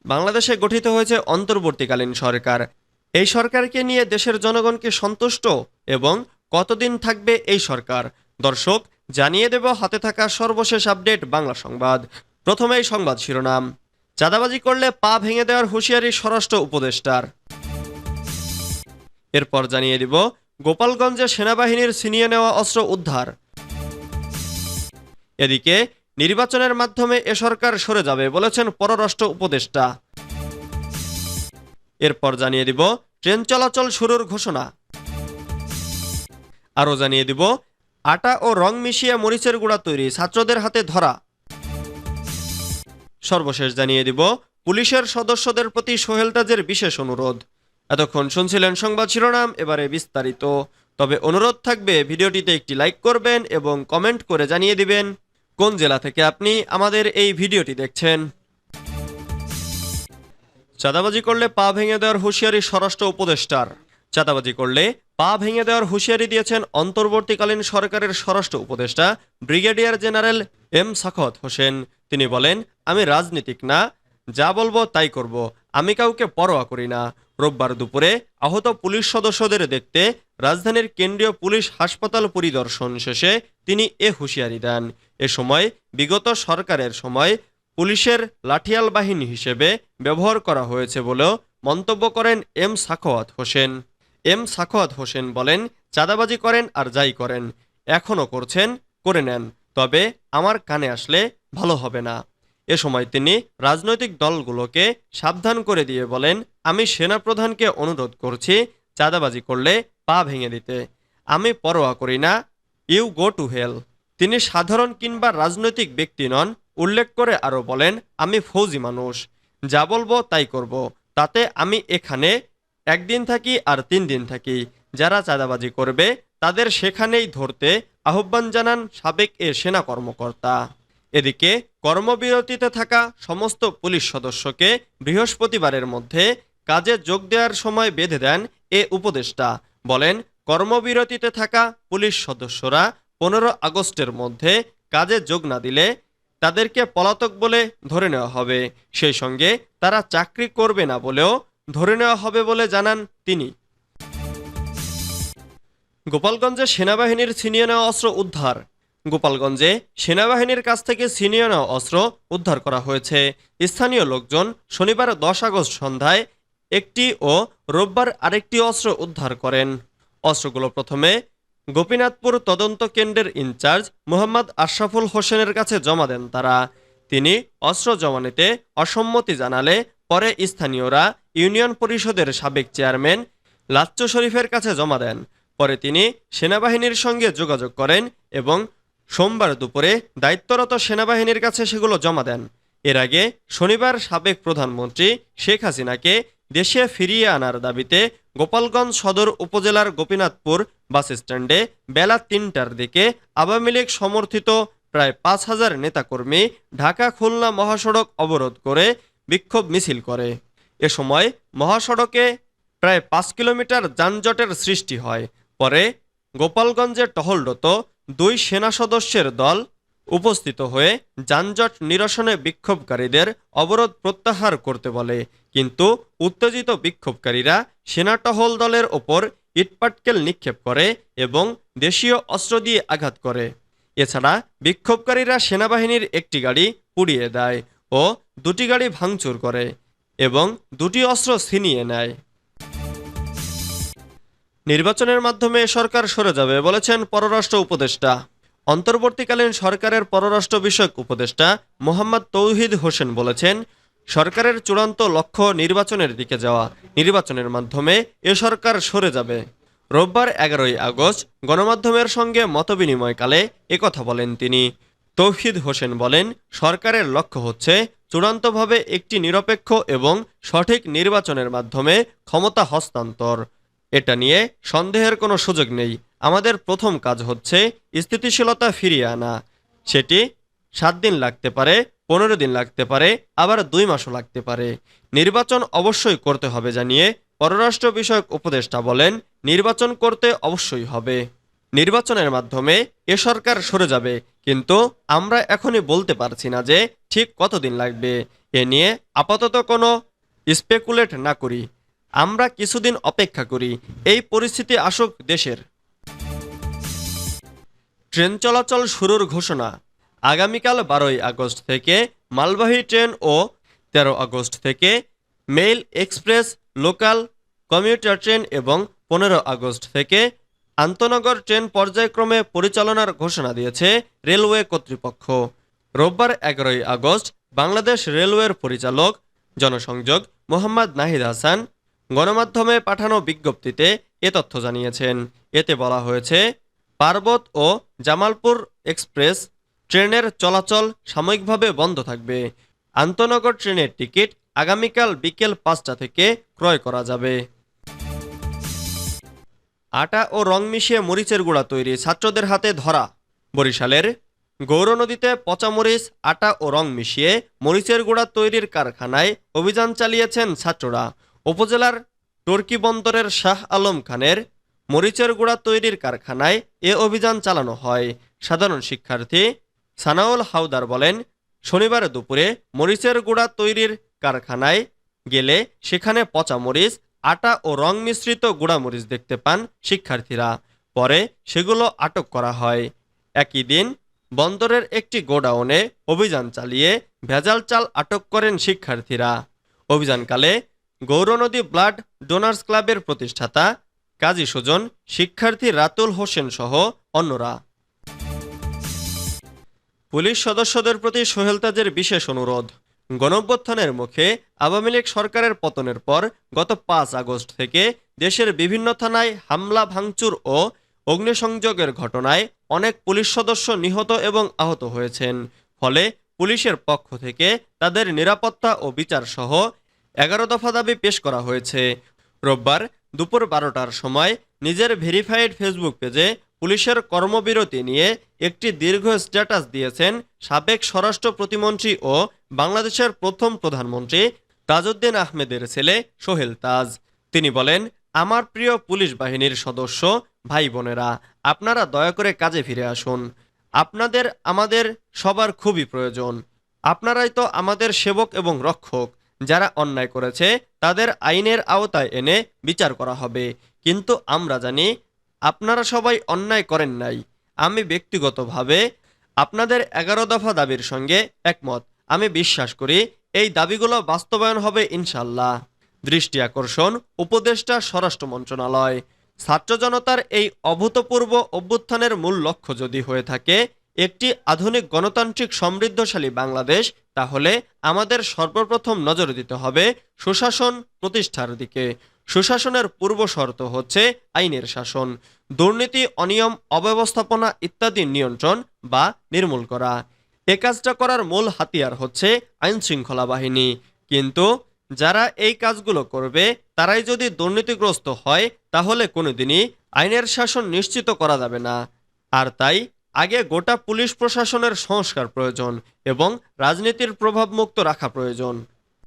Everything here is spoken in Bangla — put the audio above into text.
বাংলাদেশে গঠিত হয়েছে অন্তর্বর্তীকালীন সরকার। এই সরকারকে নিয়ে দেশের জনগণকে সন্তুষ্ট এবং কতদিন থাকবে এই সরকার? দর্শক, জানিয়ে দেব হাতে থাকা সর্বশেষ আপডেট বাংলা সংবাদ। প্রথমেই সংবাদ শিরোনাম। চাঁদাবাজি করলে পা ভেঙে দেওয়ার হুঁশিয়ারি স্বরাষ্ট্র উপদেষ্টার। এরপর জানিয়ে দিব গোপালগঞ্জে সেনাবাহিনীর ছিনিয়ে নেওয়া অস্ত্র উদ্ধার। এদিকে নির্বাচনের মাধ্যমে এ সরকার সরে যাবে বলেছেন পররাষ্ট্র উপদেষ্টা। এরপর জানিয়ে দিব ট্রেন চলাচল শুরুর ঘোষণা। আরও জানিয়ে দিব আটা ও রং মিশিয়ে মরিচের গুঁড়া তৈরি, ছাত্রদের হাতে ধরা। সর্বশেষ জানিয়ে দিব পুলিশের সদস্যদের প্রতি সোহেল তাজের বিশেষ অনুরোধ। এতক্ষণ শুনছিলেন সংবাদ শিরোনাম, এবারে বিস্তারিত। তবে অনুরোধ থাকবে ভিডিওটিতে একটি লাইক করবেন এবং কমেন্ট করে জানিয়ে দিবেন কোন জেলা থেকে আপনি আমাদের এই ভিডিওটি দেখছেন। চাঁদাবাজি করলে পা ভেঙে দেওয়ার হুঁশিয়ারি স্বরাষ্ট্র উপদেষ্টার। চাঁদাবাজি করলে পা ভেঙে দেওয়ার হুঁশিয়ারি দিয়েছেন অন্তর্বর্তীকালীন সরকারের স্বরাষ্ট্র উপদেষ্টা brigadier general M Sakhawat Hossain. তিনি বলেন, আমি রাজনীতিক না, যা বলবো তাই করব, আমি কাউকে পরোয়া করি না। রোববার দুপুরে আহত পুলিশ সদস্যদের দেখতে রাজধানীর কেন্দ্রীয় পুলিশ হাসপাতাল পরিদর্শন শেষে তিনি এ হুঁশিয়ারি দেন। এ সময় বিগত সরকারের সময় পুলিশের লাঠিয়াল বাহিনী হিসেবে ব্যবহার করা হয়েছে বলেও মন্তব্য করেন এম সাখাওয়াত হোসেন। এম সাখাওয়াত হোসেন বলেন, চাঁদাবাজি করেন আর যাই করেন, এখনও করছেন, করে নেন, তবে আমার কানে আসলে ভালো হবে না। এ সময় তিনি রাজনৈতিক দলগুলোকে সাবধান করে দিয়ে বলেন, আমি সেনাপ্রধানকে অনুরোধ করছি চাঁদাবাজি করলে পা ভেঙে দিতে। আমি পরোয়া করি না, ইউ গো টু হেল। তিনি সাধারণ কিংবা রাজনৈতিক ব্যক্তি নন। উল্লেখ করে আরও বলেন, আমি ফৌজি মানুষ, যা বলবো তাই করব, তাতে আমি এখানে একদিন থাকি আর 3 দিন থাকি। যারা চাঁদাবাজি করবে তাদের সেখানেই ধরতে আহ্বান জানান সাবেক এ সেনা কর্মকর্তা। এদিকে কর্মবিরতিতে থাকা সমস্ত পুলিশ সদস্যকে বৃহস্পতিবারের মধ্যে কাজে যোগ দেওয়ার সময় বেঁধে দেন এ উপদেষ্টা। বলেন, কর্মবিরতিতে থাকা পুলিশ সদস্যরা 15 আগস্টের মধ্যে কাজে যোগ না দিলে তাদেরকে পলাতক বলে ধরে নেওয়া হবে। সেই সঙ্গে তারা চাকরি করবে না বলেও ধরে নেওয়া হবে বলে জানান তিনি। গোপালগঞ্জে সেনাবাহিনীর ছিনিয়ে নেওয়া অস্ত্র উদ্ধার। গোপালগঞ্জে সেনাবাহিনীর কাছ থেকে ছিনিয়ে নেওয়া অস্ত্র উদ্ধার করা হয়েছে। স্থানীয় লোকজন শনিবার 10 আগস্ট সন্ধ্যায় একটি ও রোববার আরেকটি অস্ত্র উদ্ধার করেন। অস্ত্রগুলো প্রথমে গোপীনাথপুর তদন্ত কেন্দ্রের ইনচার্জ মোহাম্মদ আশরাফুল হোসেনের কাছে জমা দেন তারা। তিনি অস্ত্র জমা নিতে অসম্মতি জানালে পরে স্থানীয়রা ইউনিয়ন পরিষদের সাবেক চেয়ারম্যান লাচ্চু শরীফের কাছে জমা দেন। পরে তিনি সেনাবাহিনীর সঙ্গে যোগাযোগ করেন এবং সোমবার দুপুরে দায়িত্বরত সেনাবাহিনীর কাছে সেগুলো জমা দেন। এর আগে শনিবার সাবেক প্রধানমন্ত্রী শেখ হাসিনাকে দেশে ফিরিয়ে আনার দাবিতে গোপালগঞ্জ সদর উপজেলার গোপীনাথপুর বাস স্ট্যান্ডে বেলা 3টার দিকে আওয়ামী লীগ সমর্থিত প্রায় 5,000 নেতাকর্মী ঢাকা খুলনা মহাসড়ক অবরোধ করে বিক্ষোভ মিছিল করে। এ সময় মহাসড়কে প্রায় 5 কিলোমিটার যানজটের সৃষ্টি হয়। পরে গোপালগঞ্জে টহলরত 2 সেনা সদস্যের দল উপস্থিত হয়ে যানজট নিরসনে বিক্ষোভকারীদের অবরোধ প্রত্যাহার করতে বলে, কিন্তু উত্তেজিত বিক্ষোভকারীরা সেনা টহল দলের ওপর ইটপাটকেল নিক্ষেপ করে এবং দেশীয় অস্ত্র দিয়ে আঘাত করে। এছাড়া বিক্ষোভকারীরা সেনাবাহিনীর একটি গাড়ি পুড়িয়ে দেয় ও 2টি গাড়ি ভাঙচুর করে এবং 2টি অস্ত্র ছিনিয়ে নেয়। নির্বাচনের মাধ্যমে সরকার সরে যাবে বলেছেন পররাষ্ট্র উপদেষ্টা। অন্তর্বর্তীকালীন সরকারের পররাষ্ট্র বিষয়ক উপদেষ্টা মোহাম্মদ তৌহিদ হোসেন বলেছেন, সরকারের চূড়ান্ত লক্ষ্য নির্বাচনের দিকে যাওয়া। নির্বাচনের মাধ্যমে এ সরকার সরে যাবে। রোববার 11ই আগস্ট গণমাধ্যমের সঙ্গে মতবিনিময়কালে একথা বলেন তিনি। তৌহিদ হোসেন বলেন, সরকারের লক্ষ্য হচ্ছে চূড়ান্তভাবে একটি নিরপেক্ষ এবং সঠিক নির্বাচনের মাধ্যমে ক্ষমতা হস্তান্তর। এটা নিয়ে সন্দেহের কোনো সুযোগ নেই। আমাদের প্রথম কাজ হচ্ছে স্থিতিশীলতা ফিরিয়ে আনা। সেটি 7 দিন লাগতে পারে, 15 দিন লাগতে পারে, আবার 2 মাসও লাগতে পারে। নির্বাচন অবশ্যই করতে হবে জানিয়ে পররাষ্ট্র বিষয়ক উপদেষ্টা বলেন, নির্বাচন করতে অবশ্যই হবে। নির্বাচনের মাধ্যমে এ সরকার সরে যাবে, কিন্তু আমরা এখনই বলতে পারছি না যে ঠিক কতদিন লাগবে। এ নিয়ে আপাতত কোনো স্পেকুলেট না করি, আমরা কিছুদিন অপেক্ষা করি, এই পরিস্থিতি আসুক দেশের। ট্রেন চলাচল শুরুর ঘোষণা। আগামীকাল 12ই আগস্ট থেকে মালবাহী ট্রেন ও 13 আগস্ট থেকে mail express, local, commuter train এবং 15 আগস্ট থেকে আন্তনগর ট্রেন পর্যায়ক্রমে পরিচালনার ঘোষণা দিয়েছে রেলওয়ে কর্তৃপক্ষ। রোববার 11ই আগস্ট বাংলাদেশ রেলওয়ের পরিচালক জনসংযোগ মোহাম্মদ নাহিদ হাসান গণমাধ্যমে পাঠানো বিজ্ঞপ্তিতে এ তথ্য জানিয়েছেন। এতে বলা হয়েছে, পার্বত ও জামালপুর এক্সপ্রেস ট্রেনের চলাচল সাময়িকভাবে বন্ধ থাকবে। আন্তনগর ট্রেনের টিকিট আগামীকাল বিকেল 5টা থেকে ক্রয় করা যাবে। আটা ও রং মিশিয়ে মরিচের গুঁড়া তৈরি ছাত্রদের হাতে ধরা। বরিশালের গৌরনদীতে পচা মরিচ, আটা ও রং মিশিয়ে মরিচের গুঁড়া তৈরির কারখানায় অভিযান চালিয়েছেন ছাত্ররা। উপজেলার টর্কি বন্দরের শাহ আলম খানের মরিচের গুঁড়া তৈরির কারখানায় এ অভিযান চালানো হয়। সাধারণ শিক্ষার্থী সানাউল হাওদার বলেন, শনিবার দুপুরে মরিচের গুঁড়া তৈরির কারখানায় গেলে সেখানে পচা মরিচ, আটা ও রং মিশ্রিত গুঁড়ামরিচ দেখতে পান শিক্ষার্থীরা। পরে সেগুলো আটক করা হয়। একই দিন বন্দরের একটি গোডাউনে অভিযান চালিয়ে ভেজাল চাল আটক করেন শিক্ষার্থীরা। অভিযানকালে গৌরনদী ব্লাড ডোনার্স ক্লাবের প্রতিষ্ঠাতা কাজী সুজন, শিক্ষার্থী রাতুল হোসেন সহ অন্যরা। পুলিশ সদস্যদের প্রতি সোহেল তাজের বিশেষ অনুরোধ। গণঅভ্যুত্থানের মুখে আওয়ামী লীগ সরকারের পতনের পর গত 5 আগস্ট থেকে দেশের বিভিন্ন থানায় হামলা, ভাঙচুর ও অগ্নিসংযোগের ঘটনায় অনেক পুলিশ সদস্য নিহত এবং আহত হয়েছেন। ফলে পুলিশের পক্ষ থেকে তাদের নিরাপত্তা ও বিচার সহ 11 দফা দাবি পেশ করা হয়েছে। রোববার দুপুর 12টার সময় নিজের ভেরিফাইড ফেসবুক পেজে পুলিশের কর্মবিরতি নিয়ে একটি দীর্ঘ স্ট্যাটাস দিয়েছেন সাবেক স্বরাষ্ট্র প্রতিমন্ত্রী ও বাংলাদেশের প্রথম প্রধানমন্ত্রী তাজউদ্দিন আহমেদের ছেলে সোহেল তাজ। তিনি বলেন, আমার প্রিয় পুলিশ বাহিনীর সদস্য ভাই বোনেরা, আপনারা দয়া করে কাজে ফিরে আসুন। আপনাদের আমাদের সবার খুবই প্রয়োজন। আপনারাই তো আমাদের সেবক এবং রক্ষক। যারা অন্যায় করেছে তাদের আইনের আওতায় এনে বিচার করা হবে। কিন্তু আমরা জানি আপনারা সবাই অন্যায় করেন নাই। আমি ব্যক্তিগতভাবে আপনাদের 11 দফা দাবির সঙ্গে একমত। আমি বিশ্বাস করি এই দাবিগুলো বাস্তবায়ন হবে ইনশাল্লাহ। দৃষ্টি আকর্ষণ, উপদেষ্টা স্বরাষ্ট্র মন্ত্রণালয়। ছাত্র জনতার এই অভূতপূর্ব অভ্যুত্থানের মূল লক্ষ্য যদি হয়ে থাকে একটি আধুনিক গণতান্ত্রিক সমৃদ্ধশালী বাংলাদেশ, তাহলে আমাদের সর্বপ্রথম নজর দিতে হবে সুশাসন প্রতিষ্ঠার দিকে। সুশাসনের পূর্ব শর্ত হচ্ছে আইনের শাসন, দুর্নীতি, অনিয়ম, অব্যবস্থাপনা ইত্যাদি নিয়ন্ত্রণ বা নির্মূল করা। এ কাজটা করার মূল হাতিয়ার হচ্ছে আইন শৃঙ্খলা বাহিনী। কিন্তু যারা এই কাজগুলো করবে তারাই যদি দুর্নীতিগ্রস্ত হয়, তাহলে কোনোদিনই আইনের শাসন নিশ্চিত করা যাবে না। আর তাই আগে গোটা পুলিশ প্রশাসনের সংস্কার প্রয়োজন এবং রাজনীতির প্রভাব মুক্ত রাখা প্রয়োজন।